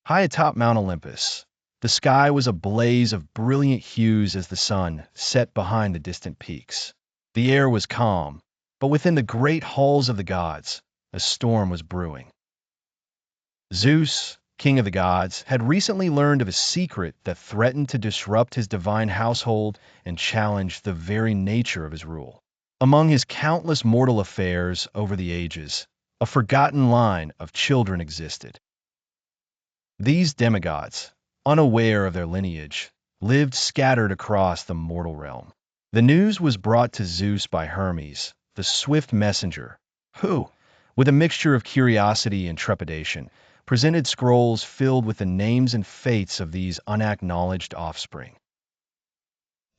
High atop Mount Olympus, the sky was a blaze of brilliant hues as the sun set behind the distant peaks. The air was calm, but within the great halls of the gods, a storm was brewing. Zeus, king of the gods, had recently learned of a secret that threatened to disrupt his divine household and challenge the very nature of his rule. Among his countless mortal affairs over the ages, a forgotten line of children existed. These demigods, unaware of their lineage, lived scattered across the mortal realm. The news was brought to Zeus by Hermes, the swift messenger, who, with a mixture of curiosity and trepidation, presented scrolls filled with the names and fates of these unacknowledged offspring.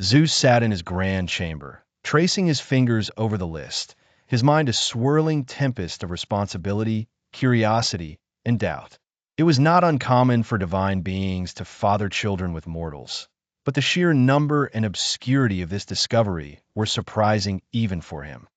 Zeus sat in his grand chamber, tracing his fingers over the list, his mind a swirling tempest of responsibility, curiosity, and doubt. It was not uncommon for divine beings to father children with mortals, but the sheer number and obscurity of this discovery were surprising even for him.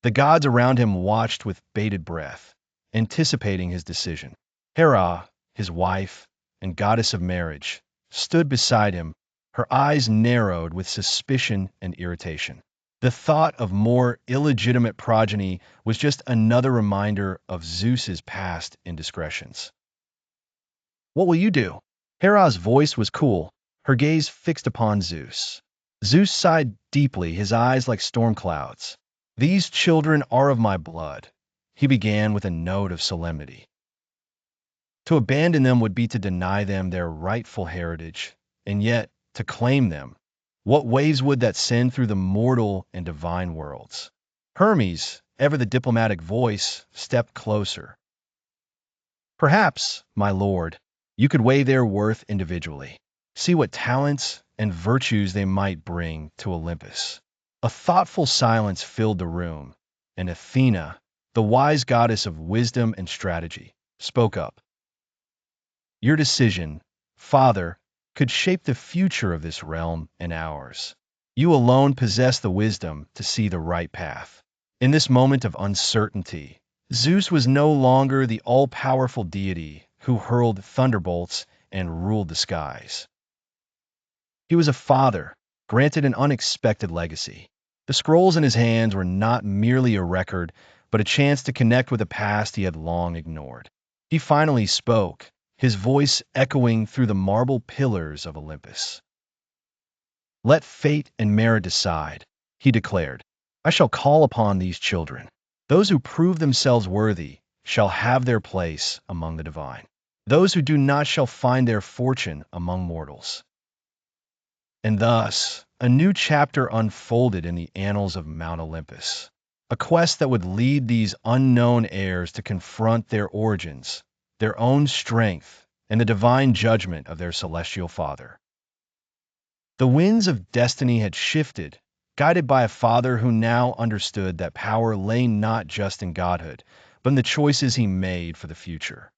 The gods around him watched with bated breath, anticipating his decision. Hera, his wife and goddess of marriage, stood beside him, her eyes narrowed with suspicion and irritation. The thought of more illegitimate progeny was just another reminder of Zeus's past indiscretions. "What will you do?" Hera's voice was cool, her gaze fixed upon Zeus. Zeus sighed deeply, his eyes like storm clouds. "These children are of my blood," he began with a note of solemnity. "To abandon them would be to deny them their rightful heritage, and yet, to claim them, what waves would that send through the mortal and divine worlds?" Hermes, ever the diplomatic voice, stepped closer. "Perhaps, my lord, you could weigh their worth individually, see what talents and virtues they might bring to Olympus." A thoughtful silence filled the room, and Athena, the wise goddess of wisdom and strategy, spoke up. "Your decision, Father, could shape the future of this realm and ours. You alone possess the wisdom to see the right path." In this moment of uncertainty, Zeus was no longer the all-powerful deity who hurled thunderbolts and ruled the skies. He was a father, granted an unexpected legacy. The scrolls in his hands were not merely a record, but a chance to connect with a past he had long ignored. He finally spoke, his voice echoing through the marble pillars of Olympus. "Let fate and merit decide," he declared. "I shall call upon these children. Those who prove themselves worthy shall have their place among the divine. Those who do not shall find their fortune among mortals." And thus, a new chapter unfolded in the annals of Mount Olympus, a quest that would lead these unknown heirs to confront their origins, their own strength, and the divine judgment of their celestial father. The winds of destiny had shifted, guided by a father who now understood that power lay not just in godhood, but in the choices he made for the future.